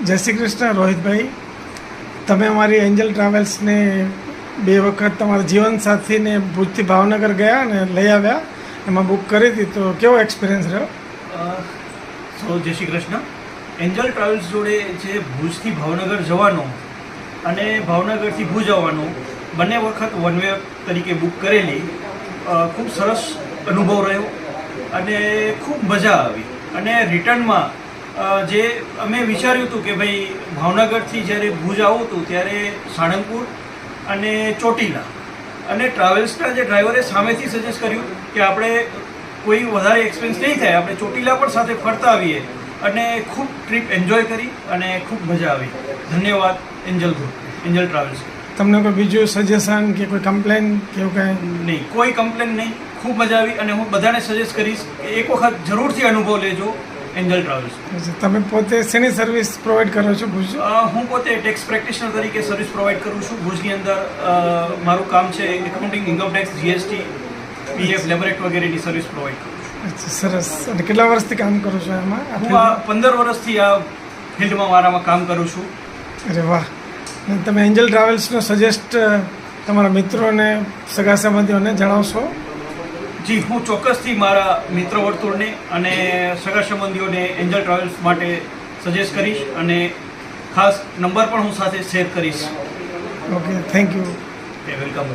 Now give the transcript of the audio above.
જય શ્રી કૃષ્ણ રોહિતભાઈ. તમે અમારી એન્જલ ટ્રાવેલ્સને 2 વખત તમારા જીવનસાથીને ભુજથી ભાવનગર ગયા ને લઈ આવ્યા, એમાં બુક કરી હતી, તો કેવો એક્સપિરિયન્સ રહ્યો? જય શ્રી કૃષ્ણ. એન્જલ ટ્રાવેલ્સ જોડે જે ભુજથી ભાવનગર જવાનો અને ભાવનગરથી ભુજ આવવાનો બંને વખત વન વે તરીકે બુક કરેલી, ખૂબ સરસ અનુભવ રહ્યો અને ખૂબ મજા આવી. અને રિટર્નમાં જે અમે વિચાર્યું હતું કે ભાઈ ભાવનગરથી જ્યારે ભુજ આવું હતું ત્યારે સાળંગપુર અને ચોટીલા, અને ટ્રાવેલ્સના જે ડ્રાઈવરે સામેથી સજેસ્ટ કર્યું કે આપણે કોઈ વધારે એક્સપેન્સ નહીં થાય, આપણે ચોટીલા પણ સાથે ફરતા આવીએ, અને ખૂબ ટ્રીપ એન્જોય કરી અને ખૂબ મજા આવી. ધન્યવાદ એન્જલ ગ્રુપ, એન્જલ ટ્રાવેલ્સ. તમને કોઈ બીજું સજેશન કે કોઈ કમ્પ્લેન કે એવું કાંઈ? નહીં, કોઈ કમ્પ્લેન નહીં, ખૂબ મજા આવી. અને હું બધાને સજેસ્ટ કરીશ કે એક વખત જરૂરથી અનુભવ લેજો એન્જલ ટ્રાવેલ્સ. તમે પોતે શેની સર્વિસ પ્રોવાઈડ કરો છો ભુજ? હું પોતે ટેક્સ પ્રેક્ટિશનર તરીકે સર્વિસ પ્રોવાઈડ કરું છું ભુજની અંદર. મારું કામ છે accounting, income tax, GST, PF, લેબરેટ વગેરેની સર્વિસ પ્રોવાઈડ કરું છું. અચ્છા, સરસ. અને કેટલા વર્ષથી કામ કરો છો એમાં? હું 15 વર્ષથી આ ફિલ્ડમાં મારામાં કામ કરું છું. અરે વાહ. અને તમે એન્જલ ટ્રાવેલ્સનો સજેસ્ટ તમારા મિત્રોને, સગા સંબંધીઓને જણાવશો? જી, હું ચોક્કસથી મારા મિત્ર વર્તુળને અને સગા સંબંધીઓને એન્જલ ટ્રાવેલ્સ માટે સજેસ્ટ કરીશ, અને ખાસ નંબર પણ હું સાથે શેર કરીશ. Okay, thank you. વેલકમ.